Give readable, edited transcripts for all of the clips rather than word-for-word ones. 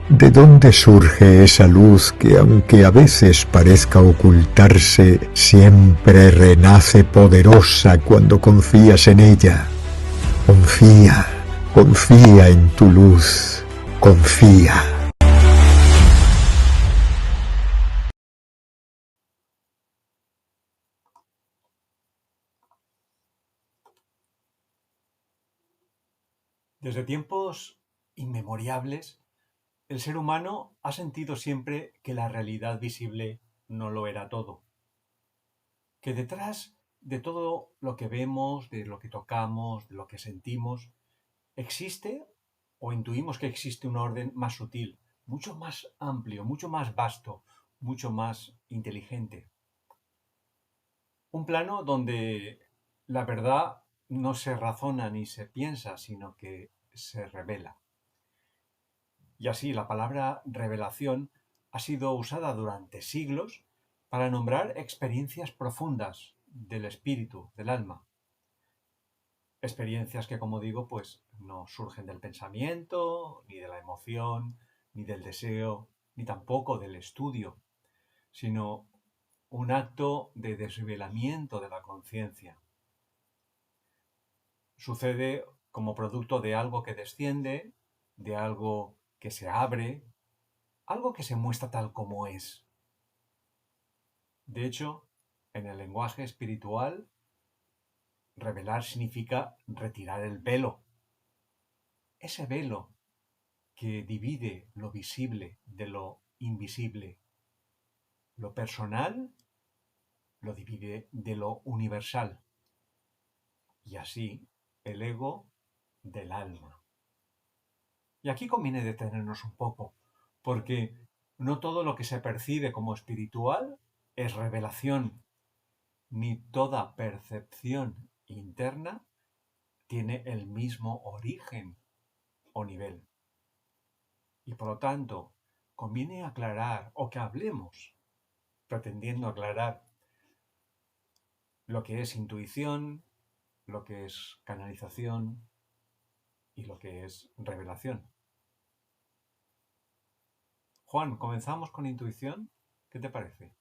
¿De dónde surge esa luz que, aunque a veces parezca ocultarse, siempre renace poderosa cuando confías en ella? Confía, confía en tu luz, confía. Desde tiempos inmemorables, el ser humano ha sentido siempre que la realidad visible no lo era todo, que detrás de todo lo que vemos, de lo que tocamos, de lo que sentimos, existe o intuimos que existe un orden más sutil, mucho más amplio, mucho más vasto, mucho más inteligente. Un plano donde la verdad no se razona ni se piensa, sino que se revela. Y así la palabra revelación ha sido usada durante siglos para nombrar experiencias profundas del espíritu, del alma. Experiencias que, como digo, pues no surgen del pensamiento, ni de la emoción, ni del deseo, ni tampoco del estudio, sino un acto de desvelamiento de la conciencia. Sucede como producto de algo que desciende, de algo que se abre, algo que se muestra tal como es. De hecho, en el lenguaje espiritual, revelar significa retirar el velo. Ese velo que divide lo visible de lo invisible. Lo personal lo divide de lo universal. Y así el ego del alma. Y aquí conviene detenernos un poco, porque no todo lo que se percibe como espiritual es revelación, ni toda percepción interna tiene el mismo origen o nivel. Y por lo tanto, conviene aclarar o que hablemos, pretendiendo aclarar lo que es intuición, lo que es canalización y lo que es revelación. Juan, ¿comenzamos con intuición? ¿Qué te parece?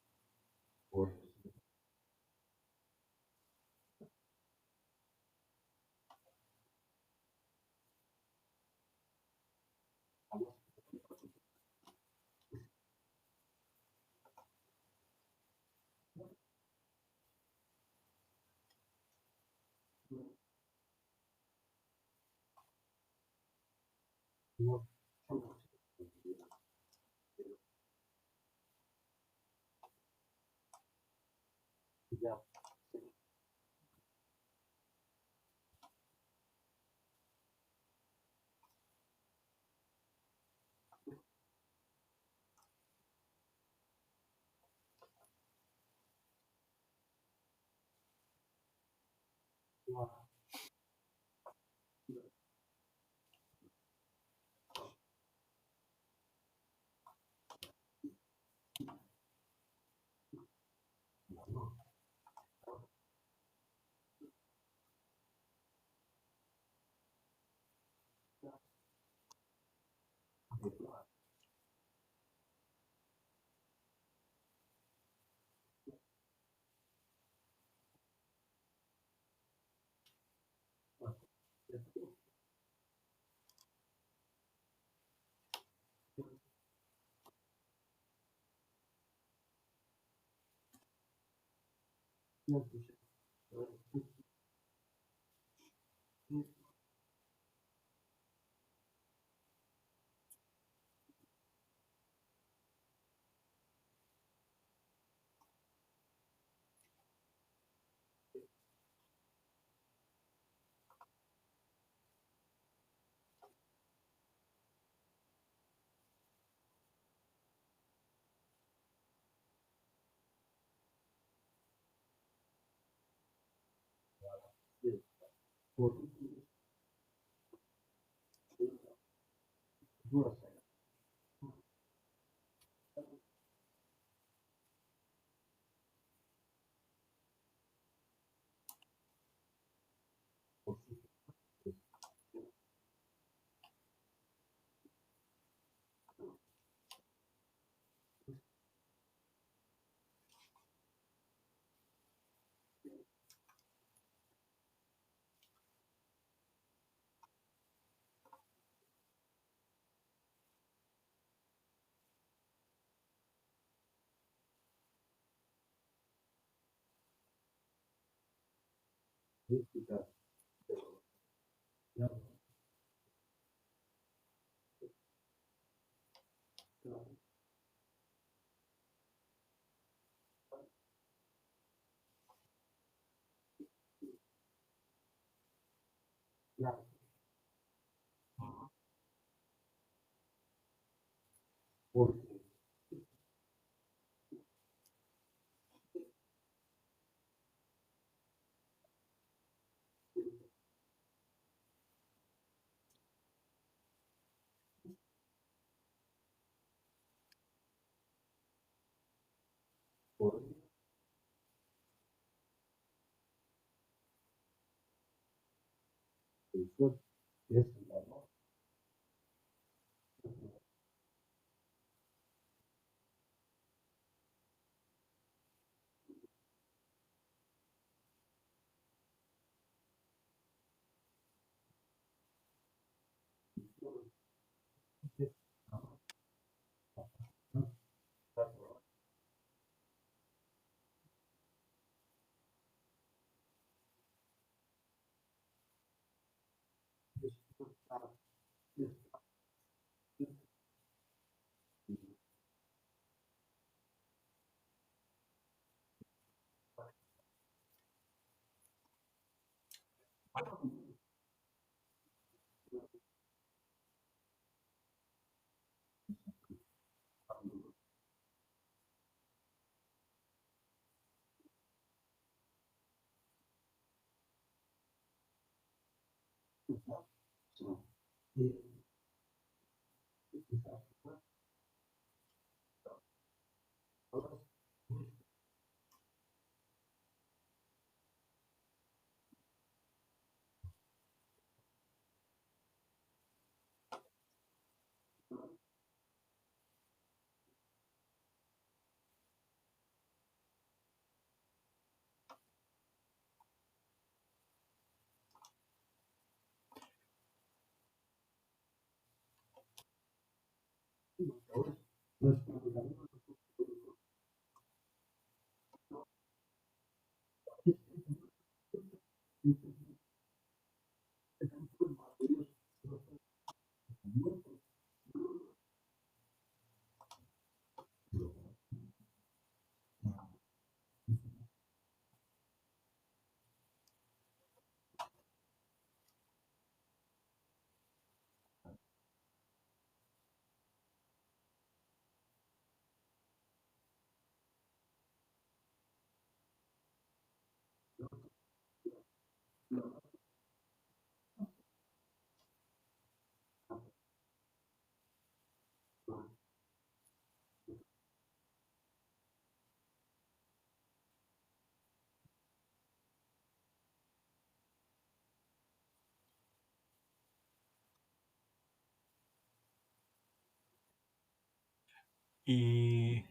Y,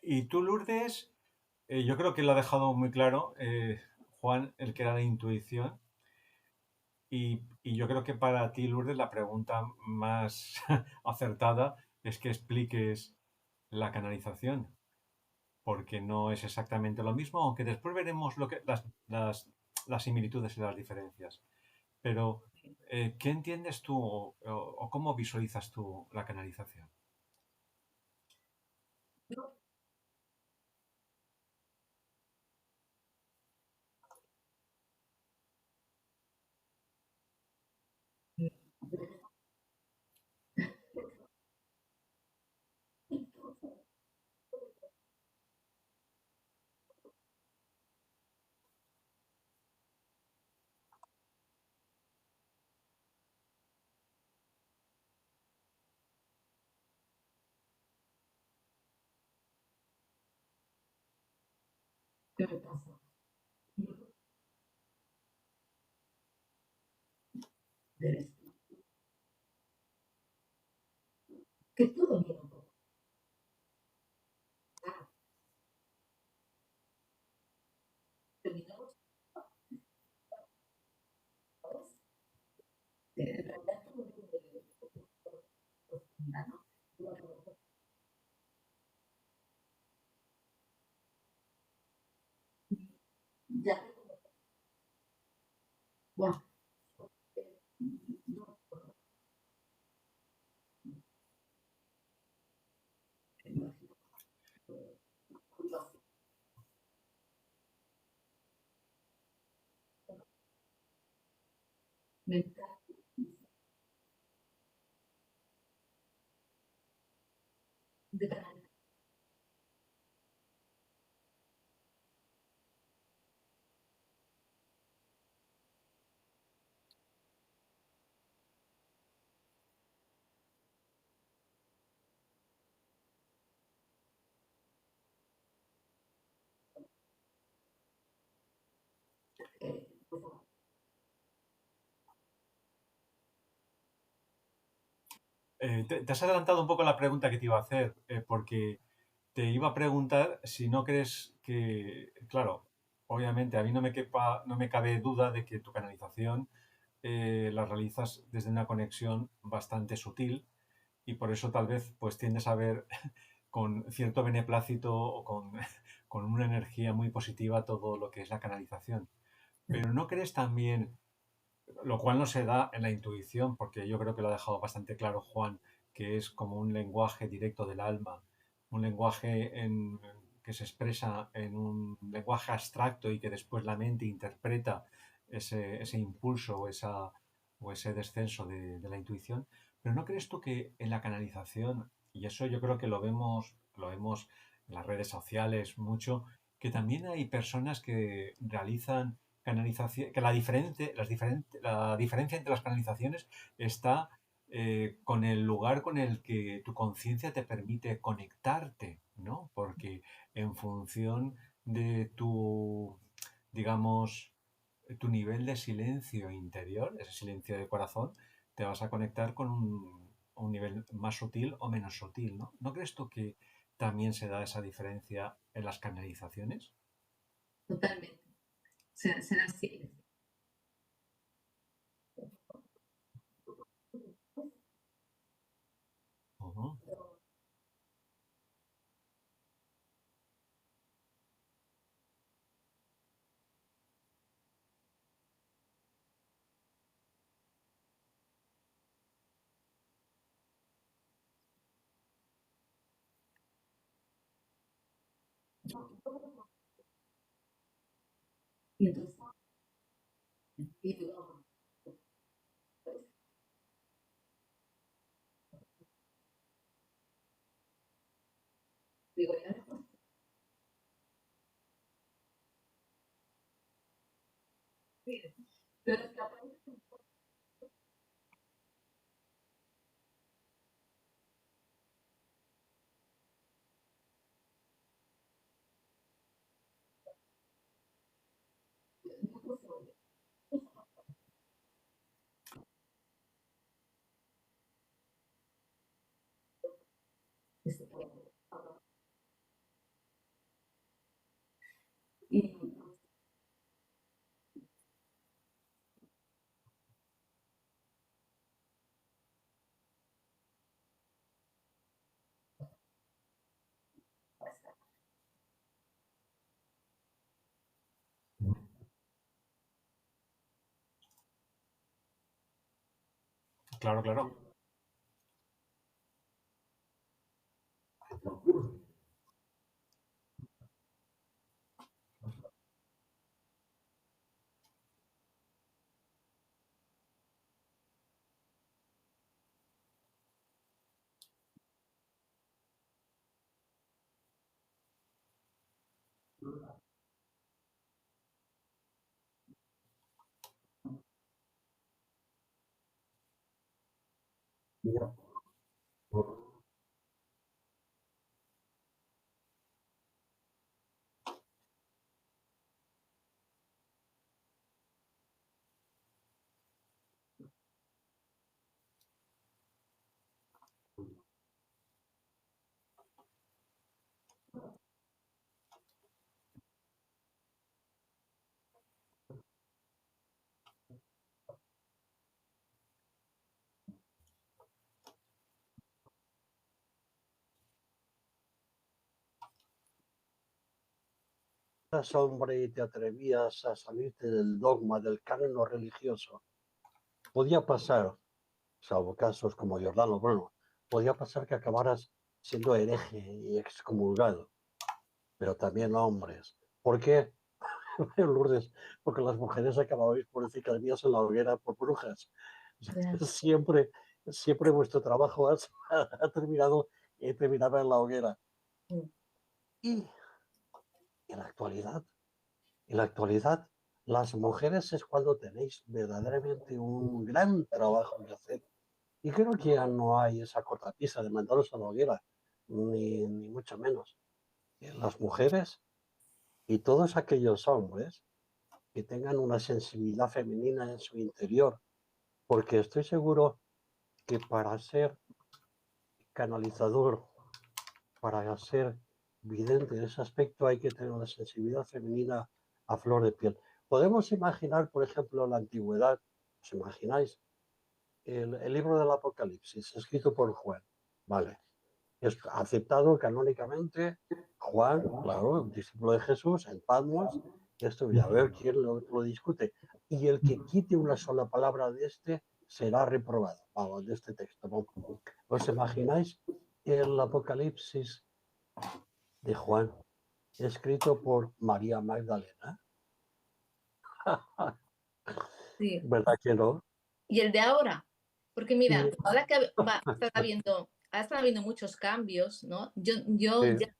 y tú, Lourdes, yo creo que lo ha dejado muy claro, Juan, el que era la intuición. Y yo creo que para ti, Lourdes, la pregunta más acertada es que expliques la canalización, porque no es exactamente lo mismo, aunque después veremos las similitudes y las diferencias. Pero, ¿qué entiendes tú o cómo visualizas tú la canalización? Te has adelantado un poco la pregunta que te iba a hacer, porque te iba a preguntar si no crees que, claro, obviamente a mí no me cabe duda de que tu canalización la realizas desde una conexión bastante sutil y por eso tal vez pues tiendes a ver con cierto beneplácito o con, con una energía muy positiva todo lo que es la canalización. Pero ¿no crees también, lo cual no se da en la intuición, porque yo creo que lo ha dejado bastante claro Juan, que es como un lenguaje directo del alma, un lenguaje que se expresa en un lenguaje abstracto y que después la mente interpreta ese impulso o ese descenso de la intuición? Pero ¿no crees tú que en la canalización, y eso yo creo que lo vemos en las redes sociales mucho, que también hay personas que realizan canalización, que la diferencia entre las canalizaciones está con el lugar con el que tu conciencia te permite conectarte, ¿no? Porque en función de tu, digamos, tu nivel de silencio interior, ese silencio de corazón, te vas a conectar con un nivel más sutil o menos sutil, ¿no? ¿No crees tú que también se da esa diferencia en las canalizaciones? Ujú. Claro, claro. Hombre, y te atrevías a salirte del dogma, del canon religioso. podía pasar, salvo casos como Giordano Bruno, podía pasar que acabaras siendo hereje y excomulgado, pero también hombres. ¿Por qué? Lourdes, porque las mujeres acababais por decir que mías en la hoguera por brujas. Ya. Siempre, siempre vuestro trabajo ha terminado, terminaba en la hoguera. Mm. Y en la actualidad, en la actualidad, las mujeres es cuando tenéis verdaderamente un gran trabajo que hacer. Y creo que ya no hay esa cortapisa de mandaros a la hoguera, ni mucho menos. Las mujeres y todos aquellos hombres que tengan una sensibilidad femenina en su interior, porque estoy seguro que para ser canalizador, para ser vidente en ese aspecto, hay que tener una sensibilidad femenina a flor de piel. Podemos imaginar, por ejemplo, la antigüedad, ¿os imagináis? El libro del Apocalipsis, escrito por Juan, ¿vale? Es aceptado canónicamente, Juan, claro, discípulo de Jesús, en Patmos, esto ya a ver quién lo discute. Y el que quite una sola palabra de este será reprobado, vamos, de este texto. ¿Os imagináis el Apocalipsis de Juan, escrito por María Magdalena? Sí. ¿Verdad que no? Y el de ahora, porque mira, Y, ahora que ha estado habiendo muchos cambios, ¿no? Yo sí, ya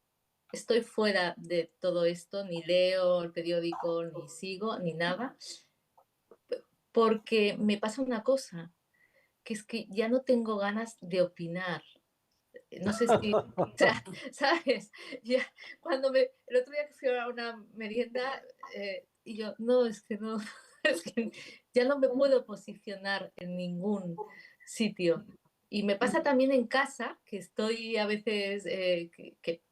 estoy fuera de todo esto, ni leo el periódico, ni sigo, ni nada, porque me pasa una cosa, que es que ya no tengo ganas de opinar. No sé si, o sea, ¿sabes? Ya, el otro día que fui a una merienda y yo, no, es que no, es que ya no me puedo posicionar en ningún sitio. Y me pasa también en casa, que estoy a veces, que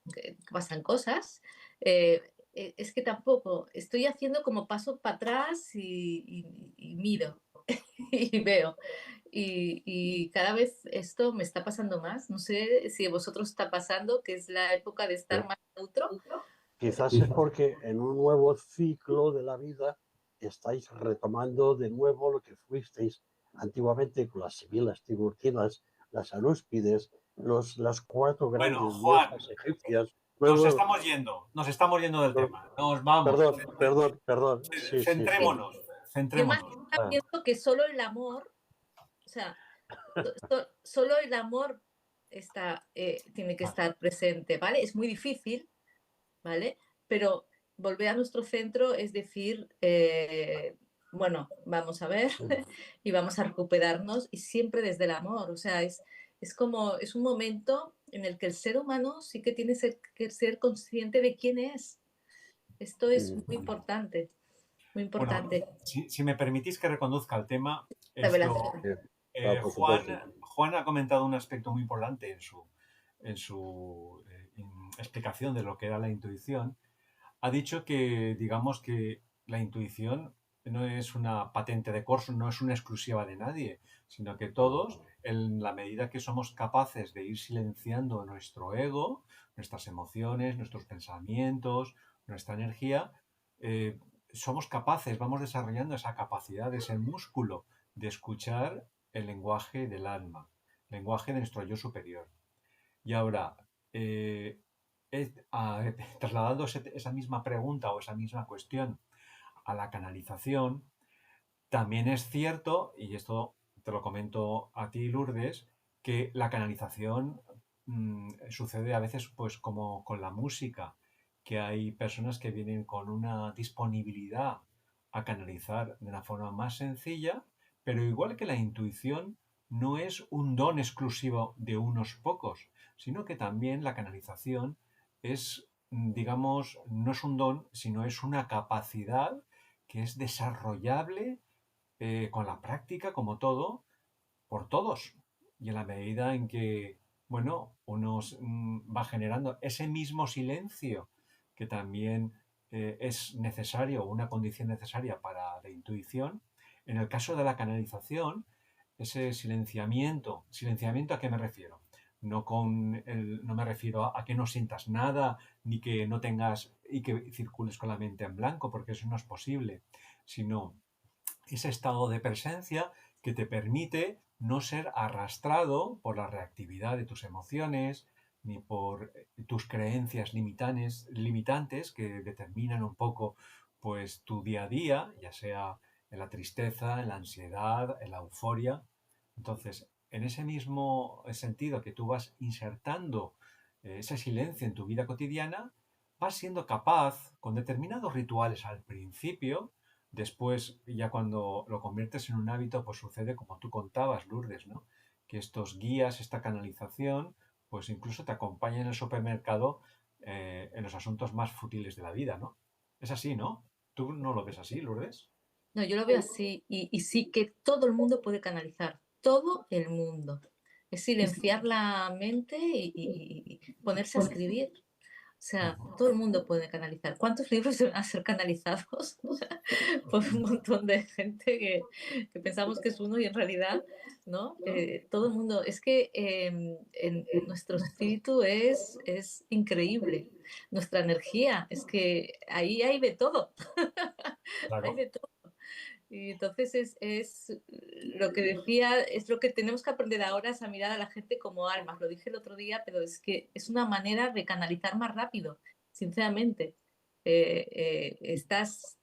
pasan cosas, es que tampoco, estoy haciendo como paso para atrás y miro y veo. Y cada vez esto me está pasando más. No sé si a vosotros está pasando, que es la época de estar más neutro. quizás es porque en un nuevo ciclo de la vida estáis retomando de nuevo lo que fuisteis antiguamente con las sibilas tiburtinas, las anúspides, las cuatro Bueno, grandes Juan, diosas egipcias. nos estamos yendo del tema. Nos vamos. Perdón. Sí, sí, sí. Centrémonos, Yo más centrémonos. Ah, pienso que solo el amor, o sea, solo el amor tiene que estar presente, ¿vale? Es muy difícil, ¿vale? Pero volver a nuestro centro es decir, bueno, vamos a ver y vamos a recuperarnos y siempre desde el amor. O sea, es un momento en el que el ser humano sí que tiene que ser consciente de quién es. Esto es muy importante, muy Bueno, importante. si me permitís que reconduzca el tema, esto, Revelación. por supuesto. Juan ha comentado un aspecto muy importante en su explicación de lo que era la intuición. Ha dicho que, digamos que la intuición no es una patente de corso, no es una exclusiva de nadie, sino que todos, en la medida que somos capaces de ir silenciando nuestro ego, nuestras emociones, nuestros pensamientos, nuestra energía, eh, somos capaces, vamos desarrollando esa capacidad, ese músculo de escuchar el lenguaje del alma, el lenguaje de nuestro yo superior. Y ahora, eh, trasladando esa misma pregunta o esa misma cuestión a la canalización, también es cierto, y esto te lo comento a ti, Lourdes, que la canalización sucede a veces pues como con la música, que hay personas que vienen con una disponibilidad a canalizar de una forma más sencilla, pero igual que la intuición no es un don exclusivo de unos pocos, sino que también la canalización es, digamos, no es un don, sino es una capacidad que es desarrollable con la práctica, como todo, por todos. Y en la medida en que, bueno, uno va generando ese mismo silencio que también es necesario, una condición necesaria para la intuición, en el caso de la canalización, ese ¿silenciamiento a qué me refiero? No me refiero a que no sientas nada, ni que no tengas y que circules con la mente en blanco, porque eso no es posible, sino ese estado de presencia que te permite no ser arrastrado por la reactividad de tus emociones, ni por tus creencias limitantes que determinan un poco pues tu día a día, ya sea en la tristeza, en la ansiedad, en la euforia. Entonces, en ese mismo sentido que tú vas insertando ese silencio en tu vida cotidiana, vas siendo capaz, con determinados rituales al principio, después, ya cuando lo conviertes en un hábito, pues sucede como tú contabas, Lourdes, ¿no? Que estos guías, esta canalización, pues incluso te acompañan en el supermercado en los asuntos más fútiles de la vida, ¿no? Es así, ¿no? ¿Tú no lo ves así, Lourdes? No, yo lo veo así y sí que todo el mundo puede canalizar, todo el mundo. Es silenciar la mente y ponerse a escribir. O sea, todo el mundo puede canalizar. ¿Cuántos libros van a ser canalizados por un montón de gente que pensamos que es uno y en realidad, ¿no? Todo el mundo. Es que nuestro espíritu es increíble. Nuestra energía, es que ahí hay de todo. Claro. Hay de todo. Y entonces es lo que decía, es lo que tenemos que aprender ahora, es a mirar a la gente como almas. Lo dije el otro día, pero es que es una manera de canalizar más rápido, sinceramente. Estás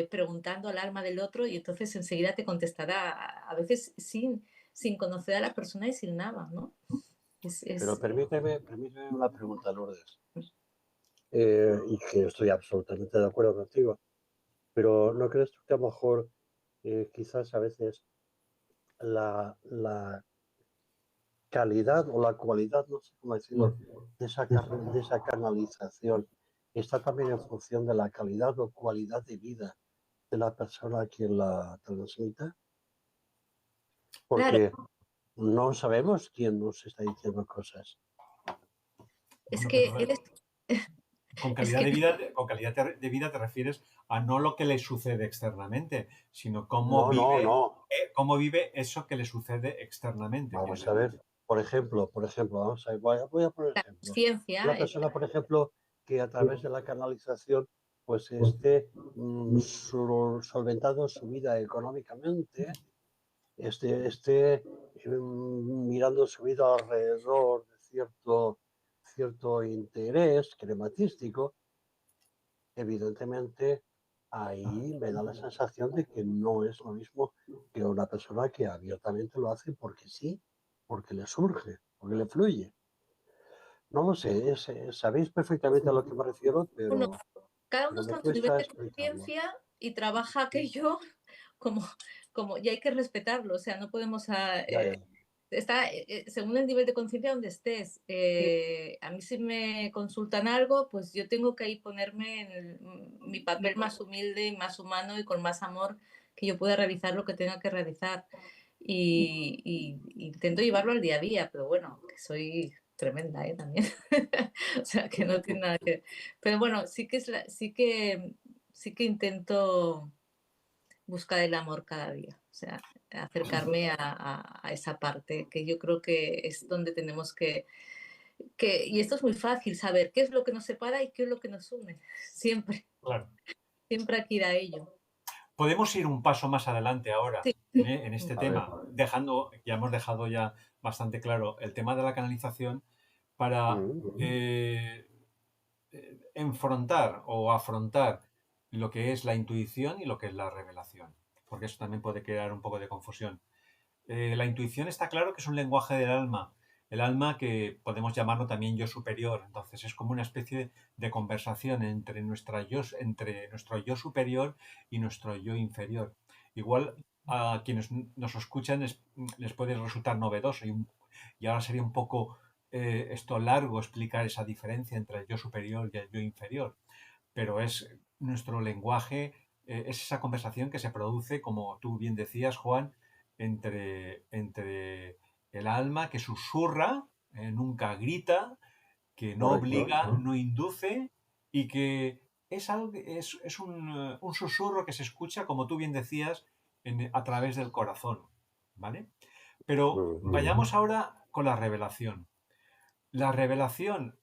preguntando al alma del otro y entonces enseguida te contestará, a veces sin conocer a la persona y sin nada, ¿no? Pero permíteme una pregunta, Lourdes, y que estoy absolutamente de acuerdo contigo, pero ¿no crees tú que a lo mejor quizás a veces la calidad o la cualidad, no sé cómo decirlo, de esa canalización está también en función de la calidad o cualidad de vida de la persona a quien la transmita? Claro, Porque no sabemos quién nos está diciendo cosas. es Bueno, que pero eres, con es calidad que de vida, con calidad de vida te refieres a no lo que le sucede externamente, sino cómo No. cómo vive eso que le sucede externamente, Vamos quieres a decir. ver, por ejemplo, vamos a ver, voy a poner la ejemplo. conciencia, Una persona, por ejemplo, que a través de la canalización pues esté solventando su vida económicamente, esté mirando su vida alrededor de cierto interés crematístico, evidentemente ahí me da la sensación de que no es lo mismo que una persona que abiertamente lo hace porque sí, porque le surge, porque le fluye. No lo sé, sabéis perfectamente a lo que me refiero, uno, pero cada uno me está en su nivel cuesta de explicarlo. conciencia y trabaja aquello como, y hay que respetarlo, o sea, no podemos Ya, ya. está según el nivel de conciencia donde estés. A mí si me consultan algo, pues yo tengo que ahí ponerme en mi papel más humilde y más humano y con más amor que yo pueda realizar lo que tenga que realizar. Y intento llevarlo al día a día, pero bueno, que soy tremenda, también. O sea, que no tiene nada que... Pero bueno, sí que intento buscar el amor cada día, o sea, acercarme a esa parte, que yo creo que es donde tenemos y esto es muy fácil, saber qué es lo que nos separa y qué es lo que nos une, siempre, Claro. siempre hay que ir a ello. Podemos ir un paso más adelante ahora Sí. en este A ver, tema, ya hemos dejado ya bastante claro el tema de la canalización para enfrentar o afrontar lo que es la intuición y lo que es la revelación, porque eso también puede crear un poco de confusión. La intuición está claro que es un lenguaje del alma, el alma que podemos llamarlo también yo superior, entonces es como una especie de conversación entre nuestro yo superior y nuestro yo inferior. Igual a quienes nos escuchan les puede resultar novedoso y ahora sería un poco esto largo explicar esa diferencia entre el yo superior y el yo inferior, pero es nuestro lenguaje, es esa conversación que se produce, como tú bien decías, Juan, entre el alma que susurra, nunca grita, que no correcto. obliga, no induce y que es un susurro que se escucha, como tú bien decías, a través del corazón, ¿vale? Pero vayamos ahora con la revelación. La revelación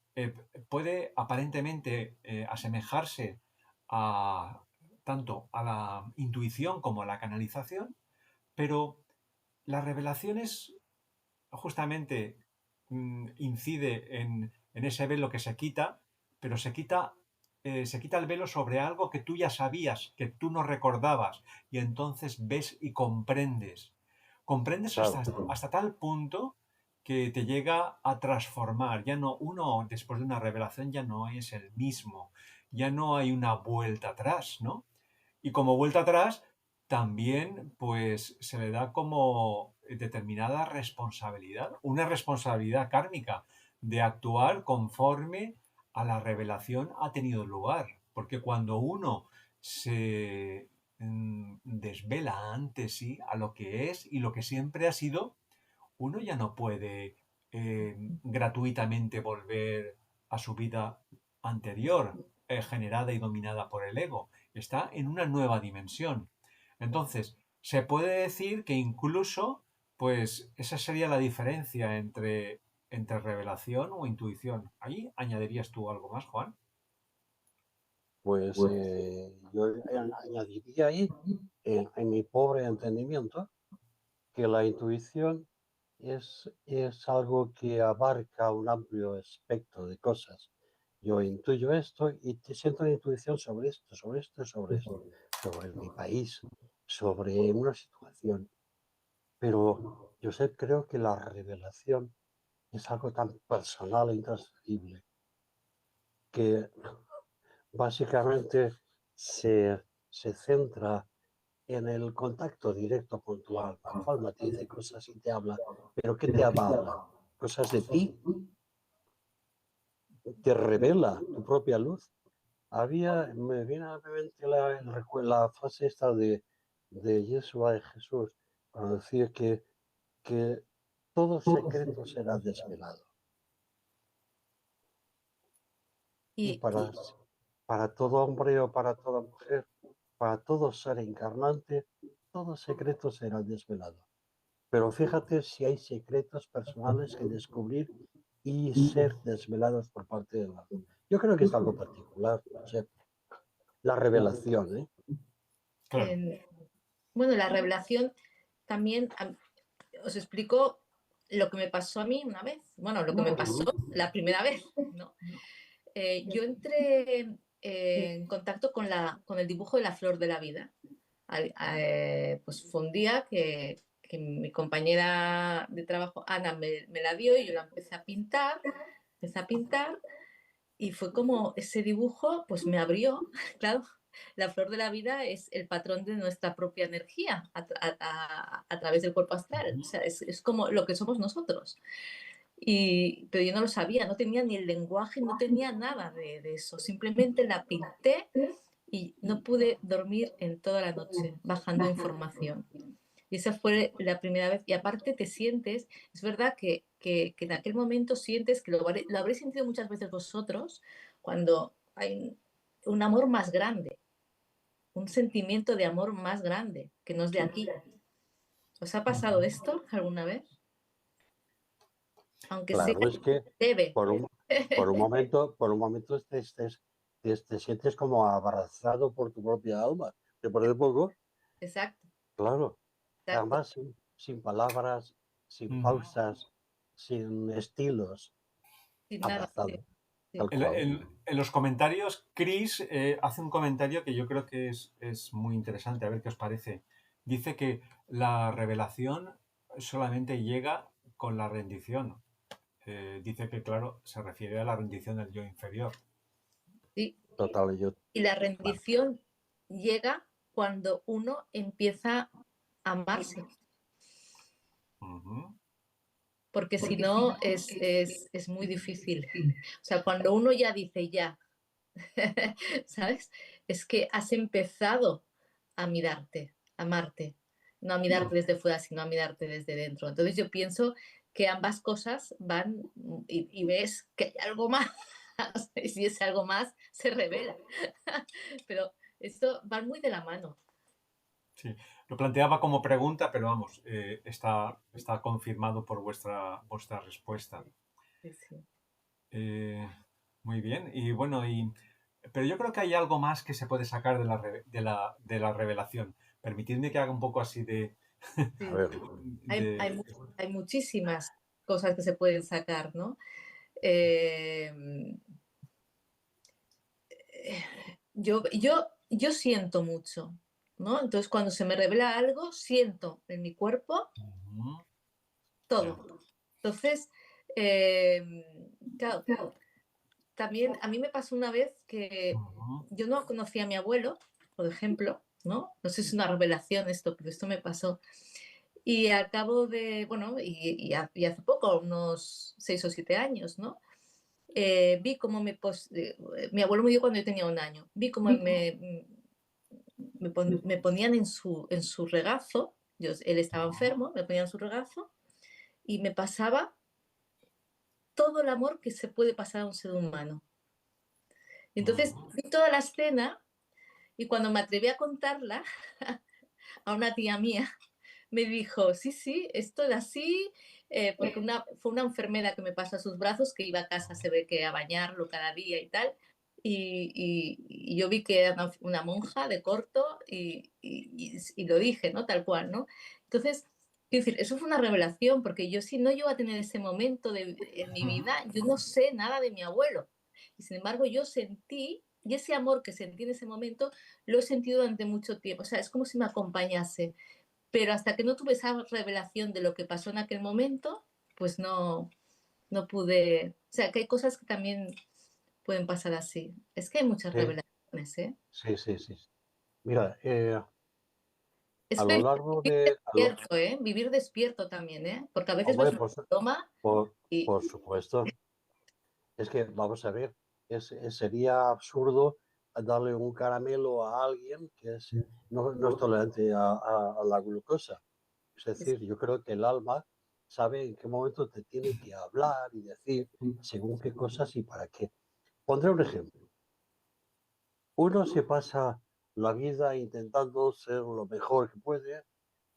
puede aparentemente asemejarse tanto a la intuición como a la canalización, Pero la revelación es justamente incide en ese velo que se quita, pero se quita el velo sobre algo que tú ya sabías, que tú no recordabas, y entonces ves y comprendes. Comprendes Claro, hasta tal punto que te llega a transformar. Ya no, uno después de una revelación ya no es el mismo, ya no hay una vuelta atrás, ¿no? Y como vuelta atrás, también pues se le da como determinada responsabilidad, una responsabilidad kármica de actuar conforme a la revelación ha tenido lugar. Porque cuando uno se desvela ante sí a lo que es y lo que siempre ha sido, uno ya no puede gratuitamente volver a su vida anterior, generada y dominada por el ego. Está en una nueva dimensión. Entonces, se puede decir que incluso, pues, esa sería la diferencia entre revelación o intuición. ¿Ahí añadirías tú algo más, Juan? pues yo añadiría ahí, en mi pobre entendimiento, que la intuición es algo que abarca un amplio espectro de cosas. Yo intuyo esto y te siento una intuición sobre esto, sobre esto, sobre esto, sobre mi país, sobre una situación. Pero yo sé, creo que la revelación es algo tan personal e intransferible que básicamente se centra en el contacto directo puntual. Palma te dice cosas y te habla, pero ¿qué te habla? Cosas de ti, te revela tu propia luz. Me viene a la mente la frase esta de Yeshua, de Jesús, cuando decía que todo secreto será desvelado. Y Y, para todo hombre o para toda mujer, para todo ser encarnante, todo secreto será desvelado. Pero fíjate si hay secretos personales que descubrir y ser desvelados por parte de la luz. Yo creo que es algo particular, o sea, la revelación, ¿eh? Claro. bueno, la revelación también, os explico lo que me pasó a mí una vez. Bueno, lo que me pasó la primera vez, ¿no? Yo entré en contacto con el dibujo de la flor de la vida. Pues fue un día que mi compañera de trabajo, Ana, me la dio y yo la empecé a pintar y fue como ese dibujo, pues me abrió, claro. La flor de la vida es el patrón de nuestra propia energía a través del cuerpo astral. O sea, es como lo que somos nosotros. Pero yo no lo sabía, no tenía ni el lenguaje, no tenía nada de eso. Simplemente la pinté y no pude dormir en toda la noche bajando información. Y esa fue la primera vez. Y aparte te sientes, es verdad que en aquel momento sientes que lo habréis sentido muchas veces vosotros, cuando hay un amor más grande, un sentimiento de amor más grande, que no es de aquí. ¿Os ha pasado esto alguna vez? Aunque sea Claro, es que leve. por un, por un momento te sientes como abrazado por tu propia alma. ¿Te parece poco? Exacto, Claro. exacto. Además, sin palabras, sin Ujú. pausas, sin estilos, Sin nada. Sí, abrazado, sí. tal cual. En los comentarios, Chris hace un comentario que yo creo que es muy interesante, a ver qué os parece. Dice que la revelación solamente llega con la rendición. Dice que, claro, se refiere a la rendición del yo inferior. Sí. Total, yo, Y la claro. rendición llega cuando uno empieza a amarse, Ujú. porque si no es muy difícil. O sea, cuando uno ya dice ya, ¿sabes? Es que has empezado a mirarte, a amarte, no a mirarte desde fuera, sino a mirarte desde dentro. Entonces yo pienso que ambas cosas van y ves que hay algo más. Y si es algo más, se revela. Pero esto va muy de la mano. Sí, lo planteaba como pregunta, pero vamos, está confirmado por vuestra respuesta. Sí, sí. Eh, Muy bien, y bueno, pero yo creo que hay algo más que se puede sacar de la revelación. Permitidme que haga un poco así A Sí. ver, Hay, hay, de... mu- hay muchísimas cosas que se pueden sacar, ¿no? Eh, yo siento mucho, ¿no? Entonces, cuando se me revela algo, siento en mi cuerpo Ujú, ya. todo. Entonces, eh, claro, también a mí me pasó una vez que Ujú, yo no conocía a mi abuelo, por ejemplo, ¿no? No sé si es una revelación esto, pero esto me pasó. Y al cabo de, bueno, y hace poco, unos 6 o 7 años, ¿no? Vi cómo mi abuelo murió cuando yo tenía 1 año. Vi cómo me ponían en su regazo. Él estaba enfermo, me ponían en su regazo y me pasaba todo el amor que se puede pasar a un ser humano. Y entonces ujú, vi toda la escena y cuando me atreví a contarla a una tía mía, me dijo, sí, sí, esto es así, porque fue una enfermera que me pasó a sus brazos, que iba a casa, se ve que a bañarlo cada día y tal, y yo vi que era una monja de corto y lo dije, ¿no? Tal cual, ¿no? Entonces, quiero decir, eso fue una revelación, porque yo si no llego a tener ese momento en mi ujú. vida, yo no sé nada de mi abuelo. Y sin embargo, yo sentí, y ese amor que sentí en ese momento, lo he sentido durante mucho tiempo. O sea, es como si me acompañase. Pero hasta que no tuve esa revelación de lo que pasó en aquel momento, pues no pude. O sea, que hay cosas que también pueden pasar así. Es que hay muchas sí, revelaciones, ¿eh? sí, sí, sí. Mira, Es a lo feliz largo vivir de, despierto, ¿eh? Vivir despierto también, ¿eh? Porque a veces ves hombre, un toma y por supuesto, es que vamos a ver, sería absurdo darle un caramelo a alguien que no es tolerante a la glucosa. Es es- decir, yo creo que el alma sabe en qué momento te tiene que hablar y decir según qué cosas y para qué. Pondré un ejemplo. Uno se pasa la vida intentando ser lo mejor que puede,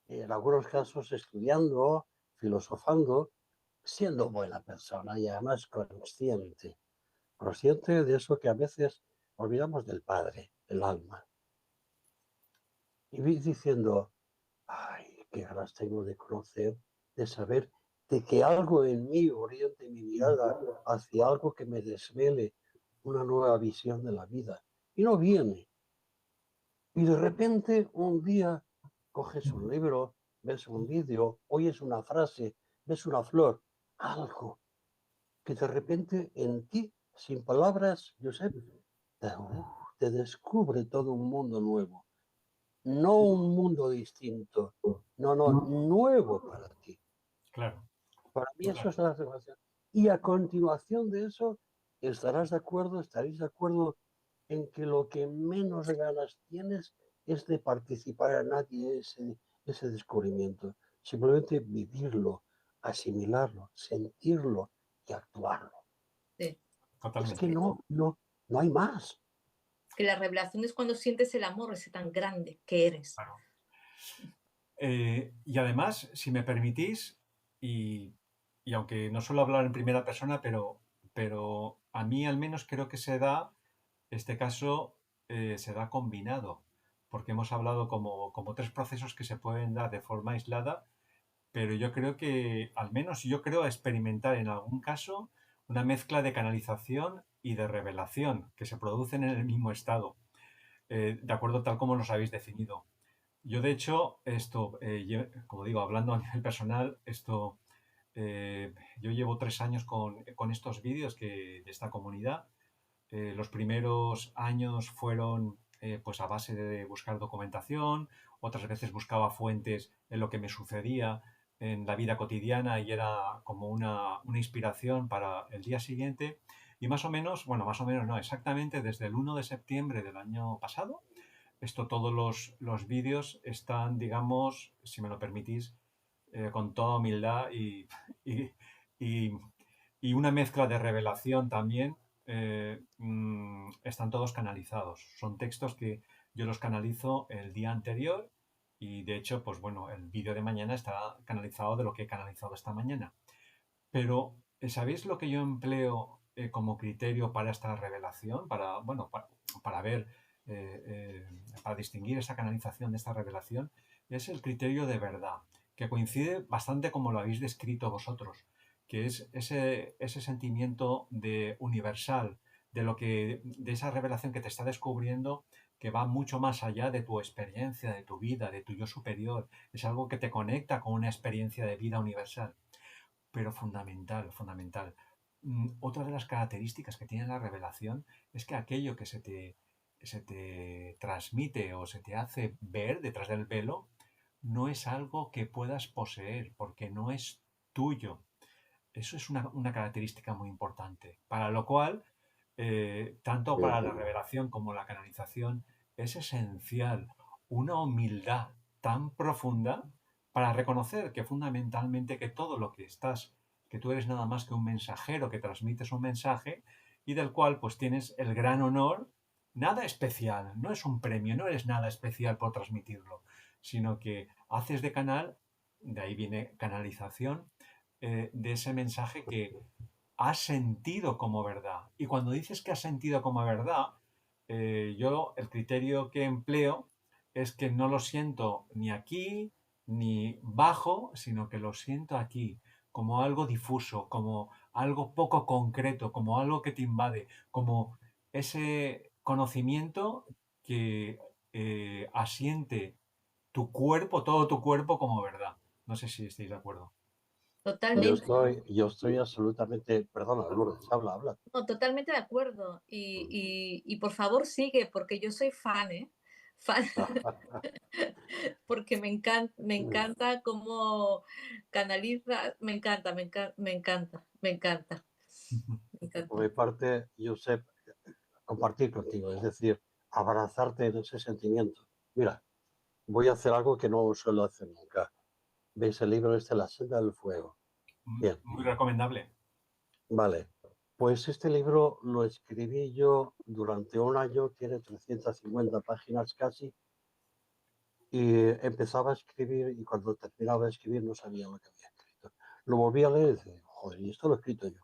en algunos casos estudiando, filosofando, siendo buena persona y además consciente de eso que a veces olvidamos del Padre, el alma. Y vi diciendo, ay, qué ganas tengo de conocer, de saber, de que algo en mí oriente mi mirada hacia algo que me desvele una nueva visión de la vida. Y no viene. Y de repente un día coges un libro, ves un vídeo, oyes una frase, ves una flor, algo que de repente en ti, sin palabras, Josep, te descubre todo un mundo nuevo. No un mundo distinto, no, no, nuevo para ti. Claro, Para mí eso claro. es la relación. Y a continuación de eso, estaréis de acuerdo en que lo que menos ganas tienes es de participar a nadie en ese descubrimiento. Simplemente vivirlo, asimilarlo, sentirlo y actuarlo. sí. Es que Totalmente. no hay más. Que la revelación es cuando sientes el amor ese tan grande que eres. Claro. Y además, si me permitís, y, y aunque no suelo hablar en primera persona, pero a mí al menos creo que este caso se da combinado, porque hemos hablado como tres procesos que se pueden dar de forma aislada, pero yo creo que, al menos yo creo experimentar en algún caso una mezcla de canalización y de revelación que se producen en el mismo estado, de acuerdo tal como los habéis definido. Yo, de hecho, como digo, hablando a nivel personal, yo llevo 3 años con estos vídeos de esta comunidad. Los primeros años fueron pues a base de buscar documentación, otras veces buscaba fuentes en lo que me sucedía en la vida cotidiana y era como una inspiración para el día siguiente. Y más o menos, bueno, más o menos no, exactamente desde el 1 de septiembre del año pasado, todos los vídeos están, digamos, si me lo permitís, con toda humildad y, y- y una mezcla de revelación también, están todos canalizados. Son textos que yo los canalizo el día anterior y de hecho, pues bueno, el vídeo de mañana está canalizado de lo que he canalizado esta mañana. Pero, ¿sabéis lo que yo empleo como criterio para esta revelación? Bueno, para ver, para distinguir esa canalización de esta revelación. es el criterio de verdad, que coincide bastante como lo habéis descrito vosotros, que es ese sentimiento de universal, de esa revelación que te está descubriendo, que va mucho más allá de tu experiencia, de tu vida, de tu yo superior. Es algo que te conecta con una experiencia de vida universal. Pero fundamental, fundamental. Otra de las características que tiene la revelación es que aquello que se te transmite o se te hace ver detrás del velo no es algo que puedas poseer, porque no es tuyo. Eso es una característica muy importante. Para lo cual, tanto para la revelación como la canalización, es esencial una humildad tan profunda para reconocer que fundamentalmente que todo lo que estás, que tú eres nada más que un mensajero que transmites un mensaje y del cual pues tienes el gran honor, nada especial, no es un premio, no eres nada especial por transmitirlo, sino que haces de canal, de ahí viene canalización, de ese mensaje que has sentido como verdad. Y cuando dices que has sentido como verdad, yo el criterio que empleo es que no lo siento ni aquí ni bajo, sino que lo siento aquí, como algo difuso, como algo poco concreto, como algo que te invade, como ese conocimiento que asiente tu cuerpo, todo tu cuerpo como verdad. No sé si estáis de acuerdo. Totalmente, Yo estoy absolutamente, perdona, Lourdes, habla. no, totalmente de acuerdo. Y por favor sigue, porque yo soy fan, ¿eh? Fan, porque me encanta cómo canaliza, me encanta, me encanta, me Por encanta. mi parte, Josep, compartir contigo, es decir, abrazarte en ese sentimiento. Mira, voy a hacer algo que no suelo hacer nunca. ¿Veis el libro este, La senda del fuego? Bien, Muy recomendable. vale. Pues este libro lo escribí yo durante un año, tiene 350 páginas casi, y empezaba a escribir y cuando terminaba de escribir no sabía lo que había escrito. Lo volví a leer y decía, joder, y esto lo he escrito yo.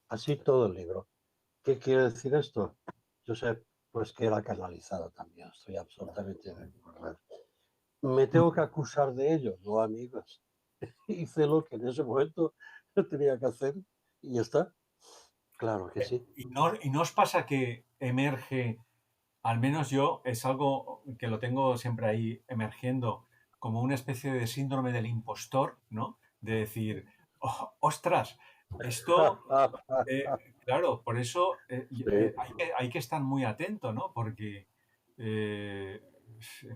Así todo el libro. ¿Qué quiere decir esto? Yo sé, pues que era canalizado también, estoy absolutamente de acuerdo. ¿Me tengo que acusar de ello? No, amigos. Hice lo que en ese momento tenía que hacer y ya está. Claro que sí. Y no os pasa que emerge, al menos yo, es algo que lo tengo siempre ahí emergiendo, como una especie de síndrome del impostor, ¿no? De decir, "Oh, ostras, esto, claro, por eso Sí. hay que estar muy atento, ¿no? Eh,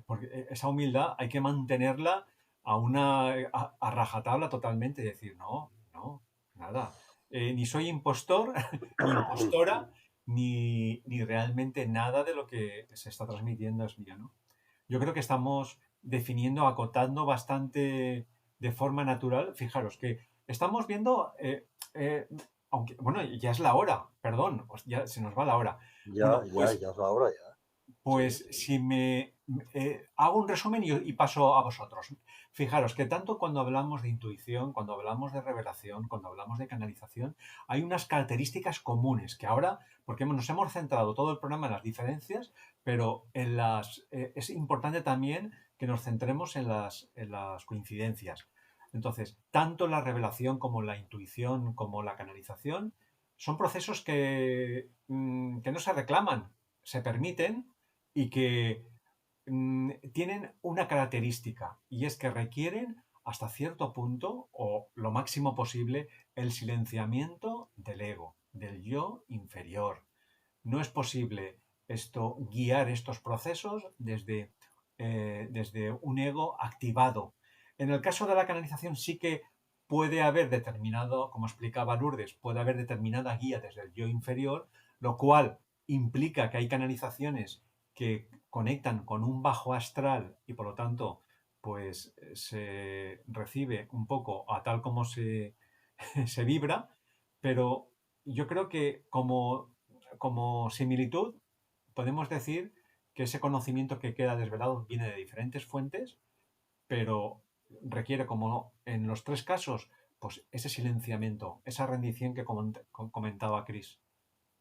porque esa humildad hay que mantenerla a rajatabla totalmente y decir, no, no, nada. Ni soy impostor, ni impostora, ni realmente nada de lo que se está transmitiendo es mío, ¿no? Yo creo que estamos definiendo, acotando bastante de forma natural. Fijaros que estamos viendo, aunque, bueno, ya es la hora, perdón, ya se nos va la hora. Bueno, Ya es la hora ya. pues Sí. si hago un resumen y paso a vosotros. Fijaros que tanto cuando hablamos de intuición, cuando hablamos de revelación, cuando hablamos de canalización, hay unas características comunes que ahora, porque nos hemos centrado todo el programa en las diferencias, pero es importante también que nos centremos en las coincidencias. Entonces, tanto la revelación como la intuición, como la canalización, son procesos que no se reclaman, se permiten y que tienen una característica y es que requieren hasta cierto punto o lo máximo posible el silenciamiento del ego, del yo inferior. No es posible guiar estos procesos desde un ego activado. En el caso de la canalización sí que puede haber determinado, como explicaba Lourdes, puede haber determinada guía desde el yo inferior, lo cual implica que hay canalizaciones que conectan con un bajo astral y por lo tanto pues se recibe un poco a tal como se vibra, pero yo creo que como similitud podemos decir que ese conocimiento que queda desvelado viene de diferentes fuentes, pero requiere, como en los tres casos, pues ese silenciamiento, esa rendición que comentaba Chris.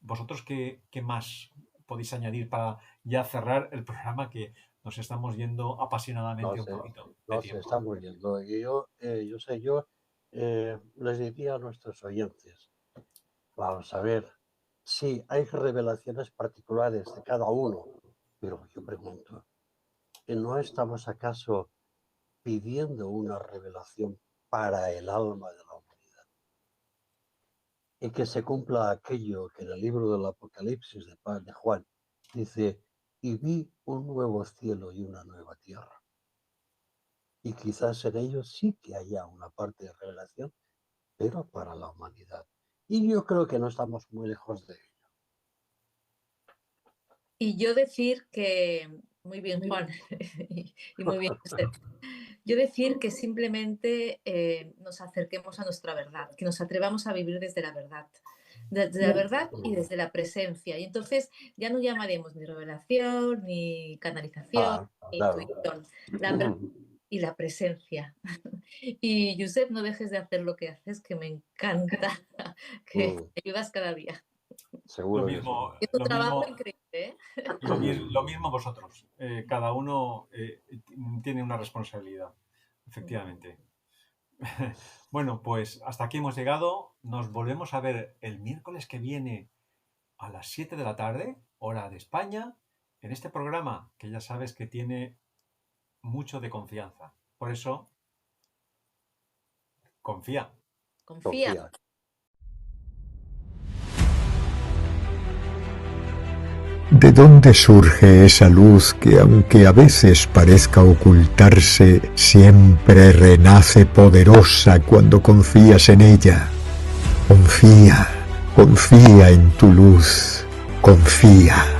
¿Vosotros qué más podéis añadir para ya cerrar el programa que nos estamos yendo apasionadamente un poquito de no se tiempo. está muriendo. Y yo les diría a nuestros oyentes, vamos a ver, sí, hay revelaciones particulares de cada uno, pero yo pregunto, ¿no estamos acaso pidiendo una revelación para el alma de la humanidad? Y que se cumpla aquello que en el libro del Apocalipsis de Juan dice, y vi un nuevo cielo y una nueva tierra. Y quizás en ellos sí que haya una parte de revelación, pero para la humanidad. Y yo creo que no estamos muy lejos de ello. Y yo decir que, muy bien Juan, y muy bien Josep, yo decir que simplemente nos acerquemos a nuestra verdad, que nos atrevamos a vivir desde la verdad y desde la presencia. Y entonces ya no llamaremos ni revelación, ni canalización, ni Claro. intuición, la verdad y la presencia. Y Josep, no dejes de hacer lo que haces, que me encanta, que me ayudas cada día. Seguro. Lo mismo, Es un trabajo increíble, ¿eh? Lo mismo vosotros. Cada uno tiene una responsabilidad, efectivamente. Bueno, pues hasta aquí hemos llegado. Nos volvemos a ver el miércoles que viene a las 7 de la tarde, hora de España, en este programa que ya sabes que tiene mucho de confianza. Por eso, confía. Confía. ¿De dónde surge esa luz que, aunque a veces parezca ocultarse, siempre renace poderosa cuando confías en ella? Confía, confía en tu luz, confía.